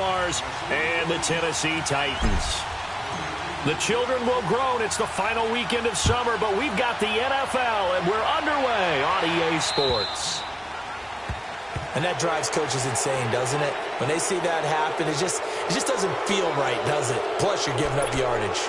Jaguars and the Tennessee Titans. The children will groan. It's the final weekend of summer, but we've got the NFL, and we're underway on EA Sports. And that drives coaches insane, doesn't it? When they see that happen, it just doesn't feel right, does it? Plus, you're giving up yardage.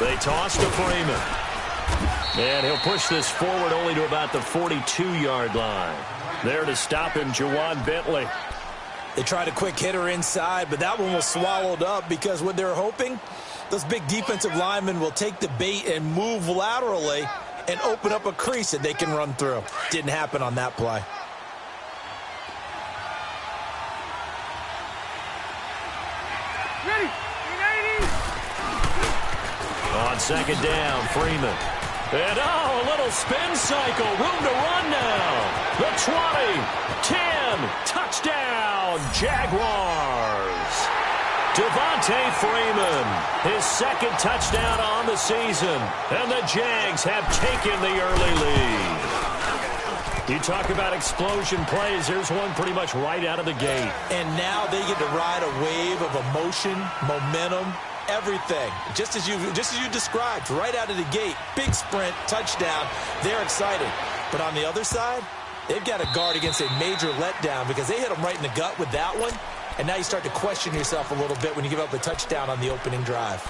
They toss to Freeman. And he'll push this forward only to about the 42-yard line. There to stop him, Juwan Bentley. They tried a quick hitter inside, but that one was swallowed up because what they're hoping, those big defensive linemen will take the bait and move laterally and open up a crease that they can run through. Didn't happen on that play. On second down, Freeman. And, a little spin cycle. Room to run now. The 20, 10, touchdown, Jaguars. Devontae Freeman, his second touchdown on the season. And the Jags have taken the early lead. You talk about explosion plays. Here's one pretty much right out of the gate. And now they get to ride a wave of emotion, momentum, everything, just as you described, right out of the gate. Big sprint, touchdown. They're excited. But on the other side, they've got to guard against a major letdown because they hit them right in the gut with that one. And now you start to question yourself a little bit when you give up a touchdown on the opening drive.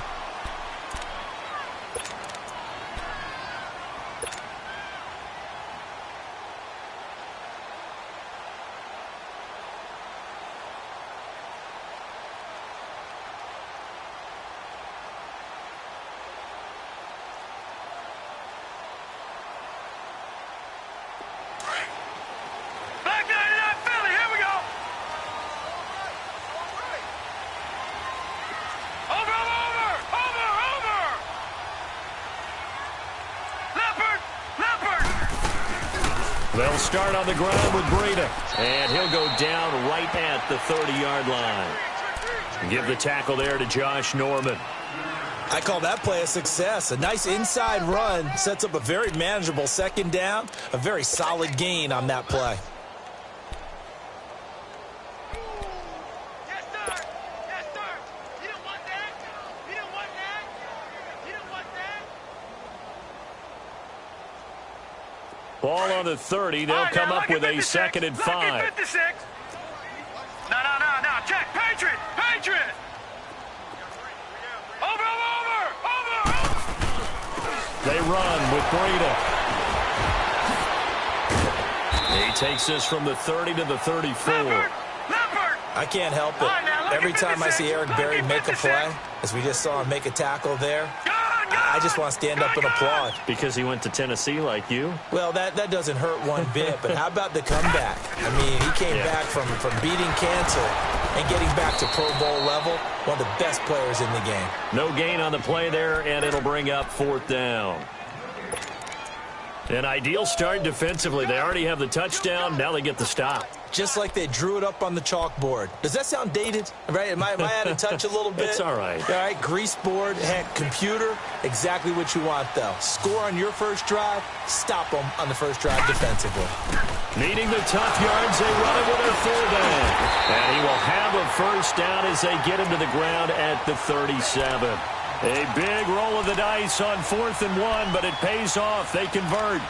They'll start on the ground with Breida. And he'll go down right at the 30-yard line. Give the tackle there to Josh Norman. I call that play a success. A nice inside run sets up a very manageable second down. A very solid gain on that play. Ball on the 30. They'll come up with a second and 5. No. Check. Patriot. Over. They run with Breida. He takes this from the 30 to the 34. Leopard. I can't help it. Every time I see Eric Berry make a play, as we just saw him make a tackle there, I just want to stand up and applaud. Because he went to Tennessee like you? Well, that doesn't hurt one bit, but how about the comeback? I mean, he came back from beating cancer and getting back to Pro Bowl level, one of the best players in the game. No gain on the play there, and it'll bring up fourth down. An ideal start defensively. They already have the touchdown. Now they get the stop. Just like they drew it up on the chalkboard. Does that sound dated? Right? Am I out of touch a little bit? It's all right. All right, grease board, heck, computer, exactly what you want, though. Score on your first drive, stop them on the first drive defensively. Needing the tough yards, they run it with their fullback. And he will have a first down as they get him to the ground at the 37. A big roll of the dice on 4th and 1, but it pays off. They convert.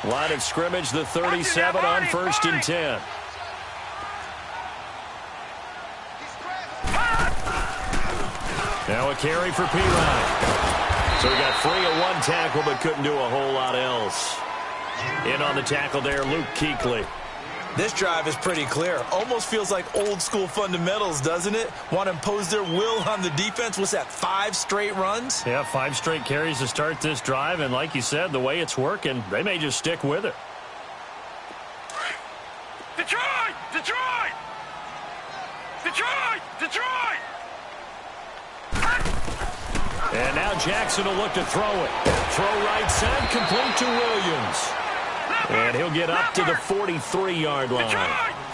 Line of scrimmage, the 37 on 1st and 10. Now a carry for P-Ryan. So he got free of one tackle but couldn't do a whole lot else. In on the tackle there, Luke Kuechly. This drive is pretty clear. Almost feels like old school fundamentals, doesn't it? Want to impose their will on the defense. What's that, 5 straight runs? Yeah, 5 straight carries to start this drive. And like you said, the way it's working, they may just stick with it. Detroit! Detroit! Detroit! Detroit! And now Jackson will look to throw it. Throw right side, complete to Williams. And he'll get up to the 43-yard line.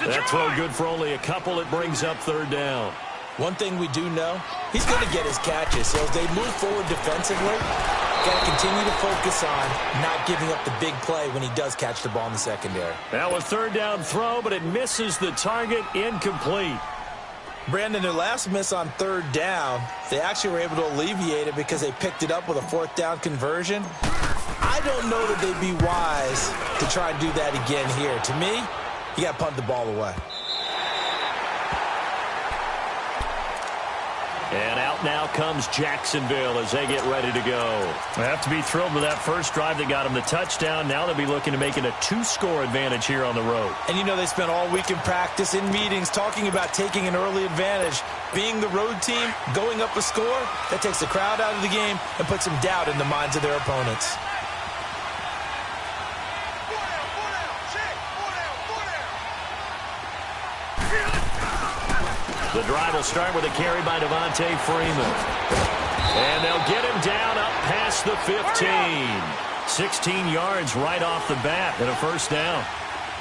That throw good for only a couple. It brings up 3rd down. One thing we do know, he's going to get his catches. So as they move forward defensively, got to continue to focus on not giving up the big play when he does catch the ball in the secondary. That was 3rd down throw, but it misses the target, incomplete. Brandon, their last miss on 3rd down, they actually were able to alleviate it because they picked it up with a 4th down conversion. I don't know that they'd be wise to try and do that again here. To me, you got to punt the ball away. And out now comes Jacksonville as they get ready to go. They have to be thrilled with that first drive that got them the touchdown. Now they'll be looking to make it a 2-score advantage here on the road. And you know they spent all week in practice, in meetings, talking about taking an early advantage. Being the road team, going up a score, that takes the crowd out of the game and puts some doubt in the minds of their opponents. The drive will start with a carry by Devontae Freeman. And they'll get him down up past the 15. 16 yards right off the bat and a 1st down.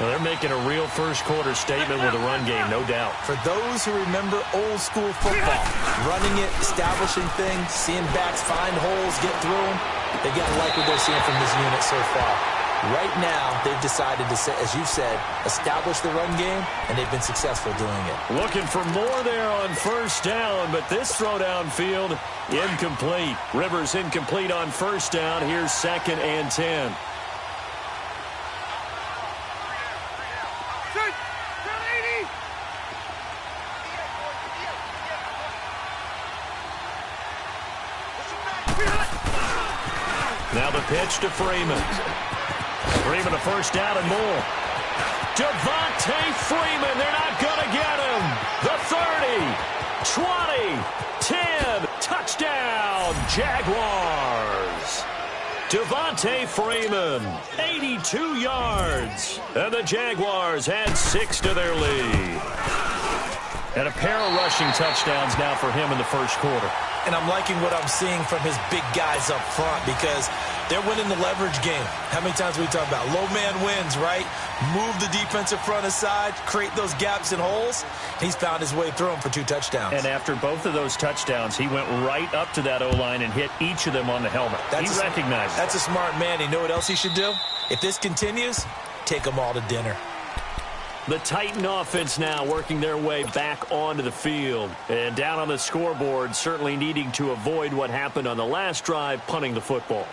Well, they're making a real first-quarter statement with a run game, no doubt. For those who remember old-school football, running it, establishing things, seeing backs find holes, get through them, they got to like what they're seeing from this unit so far. Right now, they've decided to, as you said, establish the run game, and they've been successful doing it. Looking for more there on 1st down, but this throw downfield, incomplete. Rivers incomplete on 1st down. Here's 2nd and 10. Now the pitch to Freeman. Freeman a 1st down and more. Devontae Freeman, they're not going to get him. The 30, 20, 10, touchdown, Jaguars. Devontae Freeman, 82 yards. And the Jaguars add 6 to their lead. And a pair of rushing touchdowns now for him in the 1st quarter. And I'm liking what I'm seeing from his big guys up front because they're winning the leverage game. How many times we talk about low man wins, right? Move the defensive front aside, create those gaps and holes. He's found his way through them for 2 touchdowns. And after both of those touchdowns, he went right up to that O-line and hit each of them on the helmet. He recognized it. That's a smart man. You know what else he should do? If this continues, take them all to dinner. The Titan offense now working their way back onto the field. And down on the scoreboard, certainly needing to avoid what happened on the last drive, punting the football.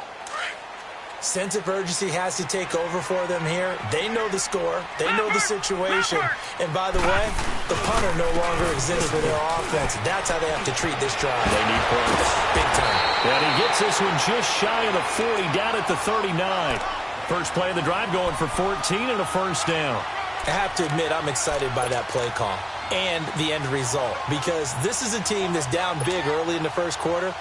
Sense of urgency has to take over for them here. They know the score. They know the situation. And by the way, the punter no longer exists for their offense. That's how they have to treat this drive. They need points. Big time. And he gets this one just shy of the 40, down at the 39. First play of the drive going for 14 and a 1st down. I have to admit, I'm excited by that play call and the end result because this is a team that's down big early in the 1st quarter,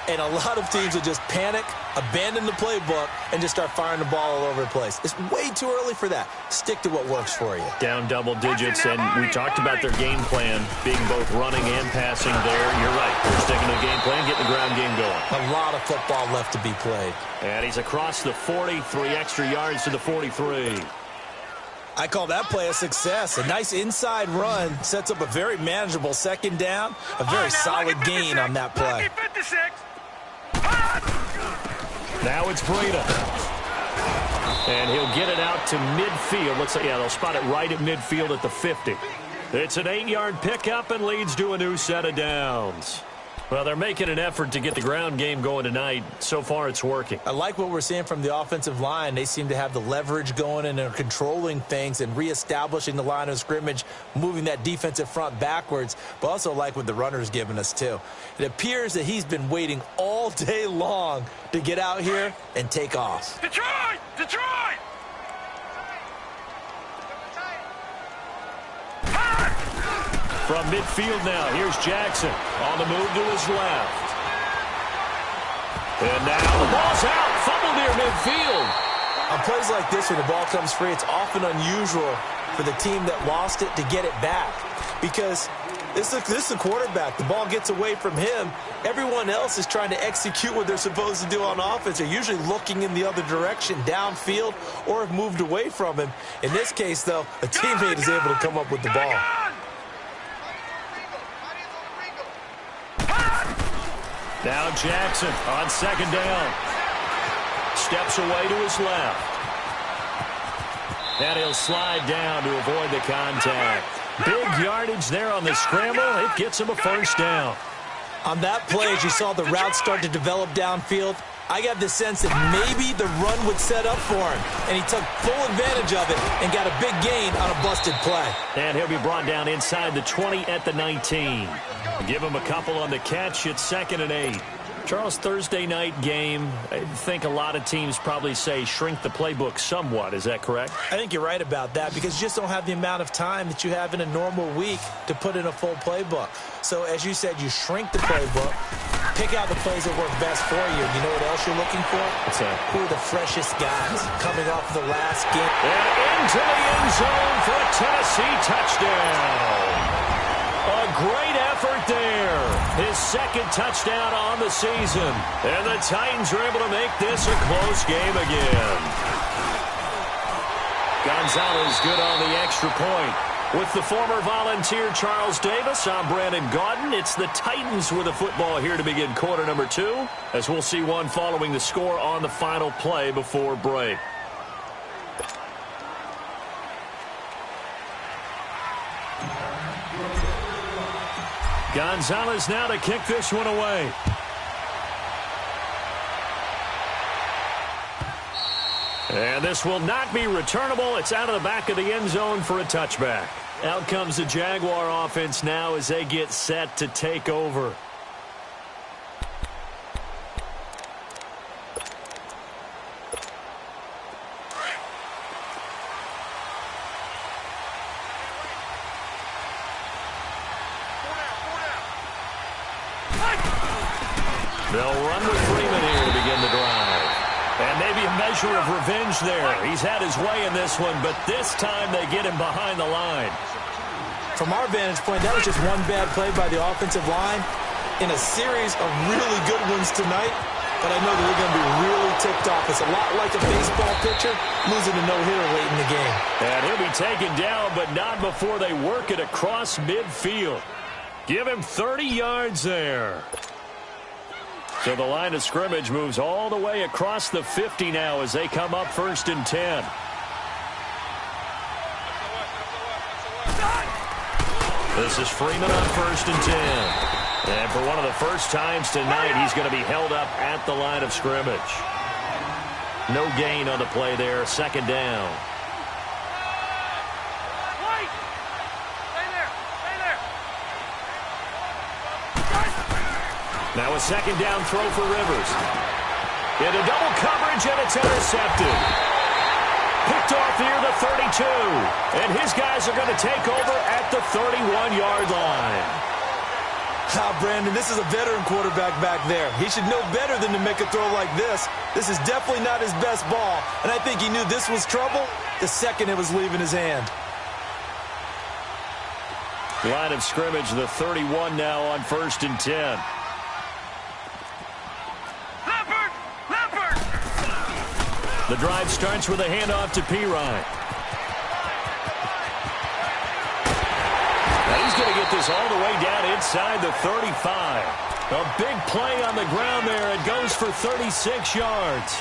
and a lot of teams will just panic, abandon the playbook, and just start firing the ball all over the place. It's way too early for that. Stick to what works for you. Down double digits, and we talked about their game plan being both running and passing there. You're right. They're sticking to the game plan, getting the ground game going. A lot of football left to be played. And he's across the 40, 3 extra yards to the 43. I call that play a success. A nice inside run sets up a very manageable 2nd down. A very solid gain on that play. Now it's Breida. And he'll get it out to midfield. Looks like, yeah, they'll spot it right at midfield at the 50. It's an 8-yard pickup and leads to a new set of downs. Well, they're making an effort to get the ground game going tonight. So far, it's working. I like what we're seeing from the offensive line. They seem to have the leverage going and are controlling things and reestablishing the line of scrimmage, moving that defensive front backwards, but also like what the runner's giving us, too. It appears that he's been waiting all day long to get out here and take off. Detroit! Detroit! From midfield now, here's Jackson on the move to his left. And now the ball's out. Fumble near midfield. On plays like this, when the ball comes free, it's often unusual for the team that lost it to get it back. Because this is a quarterback. The ball gets away from him. Everyone else is trying to execute what they're supposed to do on offense. They're usually looking in the other direction, downfield, or have moved away from him. In this case, though, a teammate is able to come up with the ball. Now Jackson on second down. Steps away to his left. And he'll slide down to avoid the contact. Big yardage there on the scramble. It gets him a first down. On that play, as you saw the route start to develop downfield, I got the sense that maybe the run would set up for him. And he took full advantage of it and got a big gain on a busted play. And he'll be brought down inside the 20 at the 19. Give him a couple on the catch. It's 2nd and 8. Charles, Thursday night game, I think a lot of teams probably say shrink the playbook somewhat. Is that correct? I think you're right about that because you just don't have the amount of time that you have in a normal week to put in a full playbook. So, as you said, you shrink the playbook, pick out the plays that work best for you. You know what else you're looking for? What's that? Who are the freshest guys coming off the last game? And into the end zone for a Tennessee touchdown. A great effort there. His 2nd touchdown on the season. And the Titans are able to make this a close game again. Gonzalez good on the extra point. With the former Volunteer Charles Davis, I'm Brandon Gaudin. It's the Titans with the football here to begin quarter number 2, as we'll see one following the score on the final play before break. Gonzalez now to kick this one away. And this will not be returnable. It's out of the back of the end zone for a touchback. Out comes the Jaguar offense now as they get set to take over. They'll run with Freeman here to begin the drive. And maybe a measure of revenge there. He's had his way in this one, but this time they get him behind the line. From our vantage point, that was just one bad play by the offensive line in a series of really good ones tonight. But I know that they're going to be really ticked off. It's a lot like a baseball pitcher losing a no-hitter late in the game. And he'll be taken down, but not before they work it across midfield. Give him 30 yards there. So the line of scrimmage moves all the way across the 50 now as they come up 1st and 10. This is Freeman on 1st and 10. And for one of the first times tonight, he's going to be held up at the line of scrimmage. No gain on the play there, 2nd down. Now a 2nd down throw for Rivers. Into double coverage, and it's intercepted. Picked off near the 32. And his guys are going to take over at the 31-yard line. Brandon, this is a veteran quarterback back there. He should know better than to make a throw like this. This is definitely not his best ball. And I think he knew this was trouble the second it was leaving his hand. Line of scrimmage, the 31 now on 1st and 10. The drive starts with a handoff to Pirine. Now he's going to get this all the way down inside the 35. A big play on the ground there. It goes for 36 yards.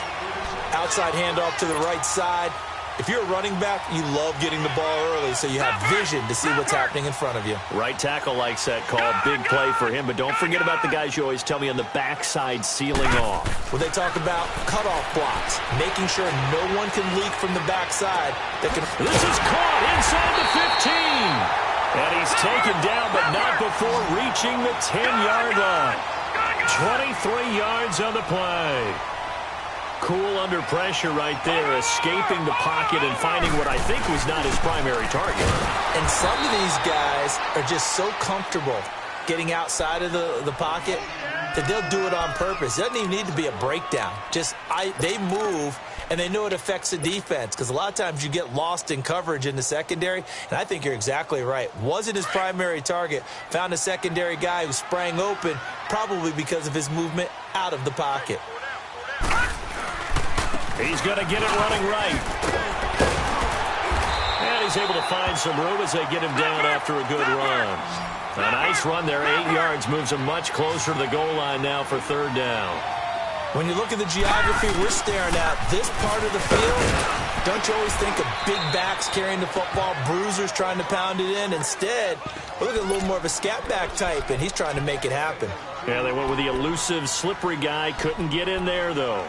Outside handoff to the right side. If you're a running back, you love getting the ball early so you have vision to see what's happening in front of you. Right tackle likes that call. Big play for him. But don't forget about the guys you always tell me on the backside sealing off. Well, they talk about cutoff blocks, making sure no one can leak from the backside. This is caught inside the 15. And he's taken down, but not before reaching the 10-yard line. 23 yards on the play. Cool under pressure right there, escaping the pocket and finding what I think was not his primary target. And some of these guys are just so comfortable getting outside of the pocket that they'll do it on purpose. It doesn't even need to be a breakdown. They move, and they know it affects the defense because a lot of times you get lost in coverage in the secondary, and I think you're exactly right. Wasn't his primary target. Found a secondary guy who sprang open, probably because of his movement out of the pocket. He's going to get it running right. And he's able to find some room as they get him down after a good run. A nice run there, 8 yards, moves him much closer to the goal line now for third down. When you look at the geography we're staring at, this part of the field, don't you always think of big backs carrying the football, bruisers trying to pound it in? Instead, we're looking at a little more of a scat back type, and he's trying to make it happen. Yeah, they went with the elusive, slippery guy. Couldn't get in there, though.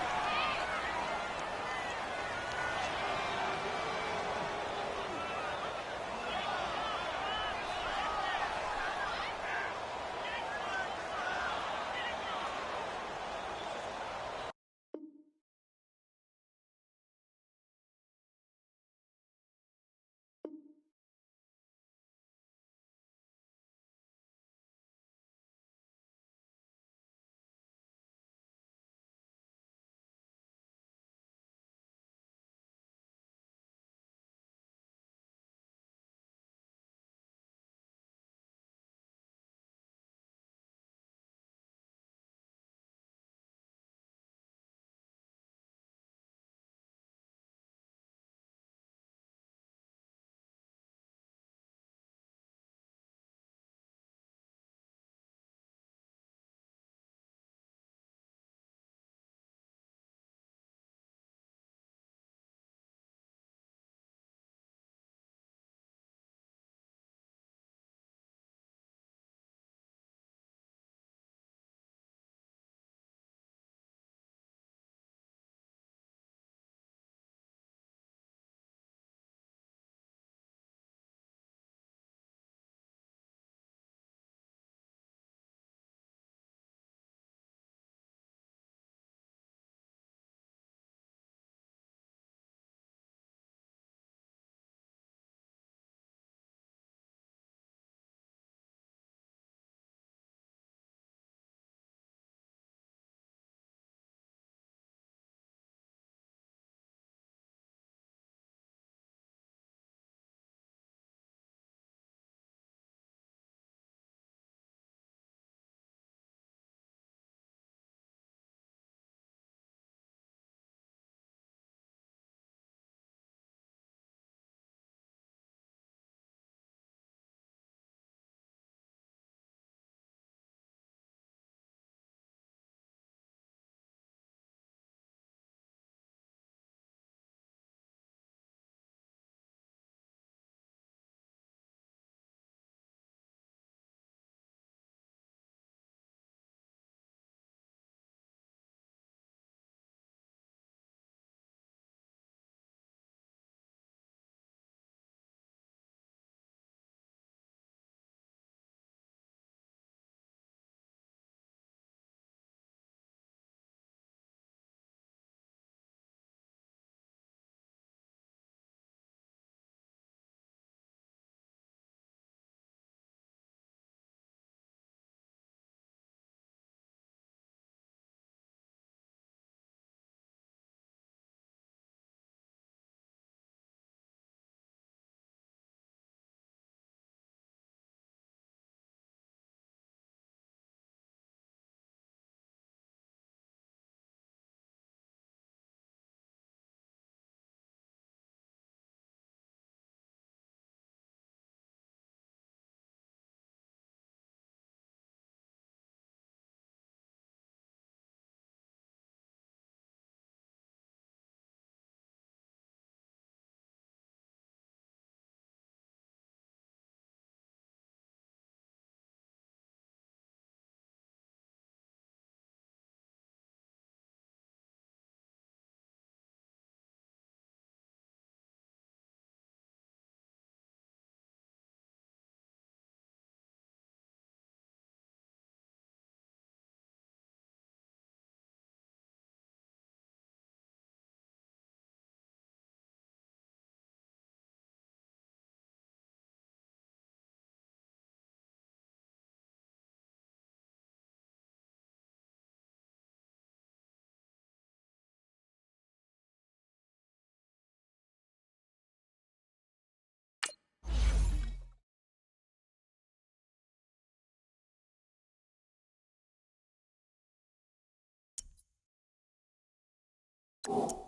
you.